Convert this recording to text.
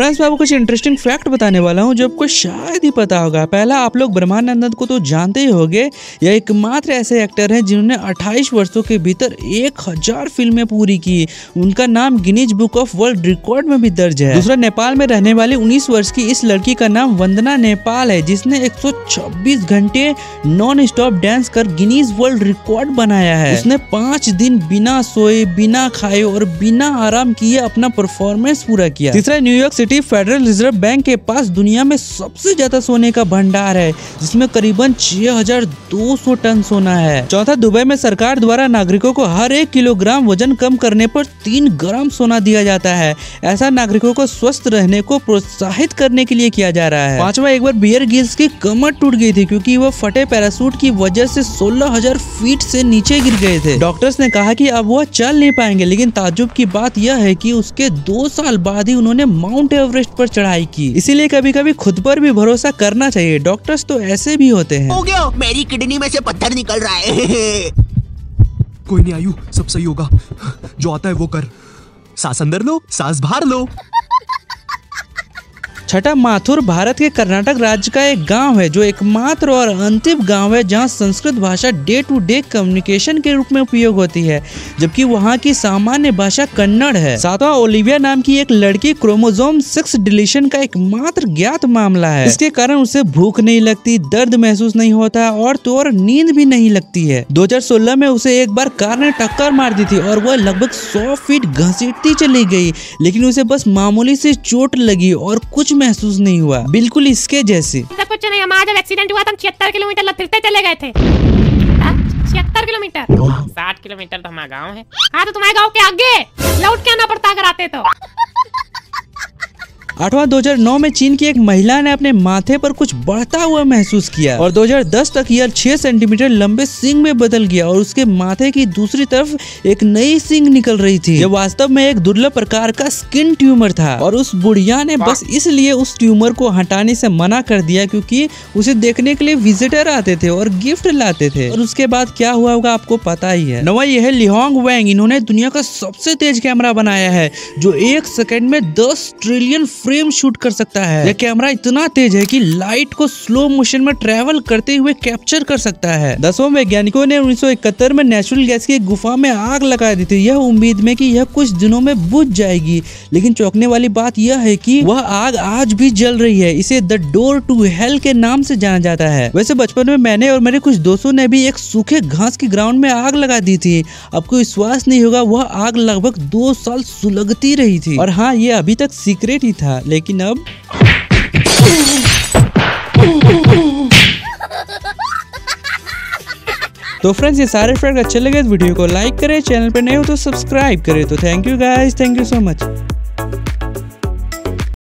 Friends मैं आपको कुछ इंटरेस्टिंग फैक्ट बताने वाला हूँ जो आपको शायद ही पता होगा। पहला, आप लोग ब्रह्मानंदन को तो जानते ही होंगे। यह एकमात्र ऐसे एक्टर हैं जिन्होंने 28 वर्षों के भीतर 1000 फिल्में पूरी की। उनका नाम Guinness book of world record में भी दर्ज है। दूसरा, नेपाल में रहने वाली 19 वर्ष की इस लड़की का नाम वंदना नेपाल है, जिसने 126 घंटे नॉन स्टॉप डांस कर गिनीज वर्ल्ड रिकॉर्ड बनाया है। उसने 5 दिन बिना सोए, बिना खाए और बिना आराम किए अपना परफॉर्मेंस पूरा किया। तीसरा, New York city federal reserve bank के पास दुनिया में सबसे ज्यादा सोने का भंडार है, जिसमें करीबन 6200 टन सोना है। चौथा, दुबई में सरकार द्वारा नागरिकों को हर 1 किलोग्राम वजन कम करने पर 3 ग्राम सोना दिया जाता है। ऐसा नागरिकों को स्वस्थ रहने को प्रोत्साहित करने के लिए किया जा रहा है। पांचवा, एक बार बियर गिल्स की कमर टूट गई थी क्योंकि वह फटे पैराशूट की वजह से 16000 फीट से नीचे गिर गए थे। डॉक्टर्स ने कहा कि अब वह चल नहीं पाएंगे, लेकिन ताज्जुब की बात यह है कि उसके 2 साल बाद ही उन्होंने माउंट एवरेस्ट पर चढ़ाई की। इसीलिए कभी कभी खुद पर भी भरोसा करना चाहिए। डॉक्टर्स तो ऐसे भी होते हैं। हो गया, मेरी किडनी में से पत्थर निकल रहा है। कोई नहीं आयु, सब सही होगा। जो आता है वो कर। सांस अंदर लो, सांस बाहर लो। छठा, माथुर भारत के कर्नाटक राज्य का एक गांव है जो एकमात्र और अंतिम गांव है जहां संस्कृत भाषा डे टू डे कम्युनिकेशन के रूप में उपयोग होती है, जबकि वहां की सामान्य भाषा कन्नड़ है। सातवां, ओलिविया नाम की एक लड़की क्रोमोसोम 6 डिलीशन का एकमात्र ज्ञात मामला है। इसके कारण उसे भूख नहीं लगती, दर्द महसूस नहीं होता और तो और नींद भी नहीं लगती है। 2016 में उसे एक बार कार ने टक्कर मार दी थी और वह लगभग 100 फीट घसीटती चली गई, लेकिन उसे बस मामूली से चोट लगी और कुछ महसूस नहीं हुआ, बिल्कुल इसके जैसे। कुछ नहीं, हमारा जब एक्सीडेंट हुआ तो हम 76 किलोमीटर लथरते चले गए थे। 76 किलोमीटर, 60 किलोमीटर तो हमारा गाँव है। हाँ, तो तुम्हारे गाँव के आगे लौट के आना पड़ता अगर आते तो। 8वां, 2009 में चीन की एक महिला ने अपने माथे पर कुछ बढ़ता हुआ महसूस किया और 2010 तक यह 6 सेंटीमीटर लंबे सींग में बदल गया और उसके माथे की दूसरी तरफ एक नई सींग निकल रही थी। यह वास्तव में एक दुर्लभ प्रकार का स्किन ट्यूमर था और उस बुढ़िया ने बस इसलिए उस ट्यूमर को हटाने से मना कर दिया क्योंकि उसे देखने के लिए विजिटर आते थे और गिफ्ट लाते थे। और उसके बाद क्या हुआ होगा आपको पता ही है। 9वां, यह है लिहोंग वैंग। इन्होंने दुनिया का सबसे तेज कैमरा बनाया है जो 1 सेकंड में 10 ट्रिलियन फ्रेम शूट कर सकता है। यह कैमरा इतना तेज है कि लाइट को स्लो मोशन में ट्रेवल करते हुए कैप्चर कर सकता है। 10वां, वैज्ञानिकों ने 1971 में नेचुरल गैस की गुफा में आग लगा दी थी, यह उम्मीद में कि यह कुछ दिनों में बुझ जाएगी, लेकिन चौंकने वाली बात यह है कि वह आग आज भी जल रही है। इसे द डोर टू हेल के नाम से जाना जाता है। वैसे बचपन में मैंने और मेरे कुछ दोस्तों ने भी एक सूखे घास की ग्राउंड में आग लगा दी थी। आपको विश्वास नहीं होगा, वह आग लगभग 2 साल सुलगती रही थी। और हाँ, ये अभी तक सीक्रेट ही था, लेकिन अब तो फ्रेंड्स, ये सारे फैक्ट अच्छे लगे तो वीडियो को लाइक करें, चैनल पर नए हो तो सब्सक्राइब करें। तो thank you guys, thank you so much.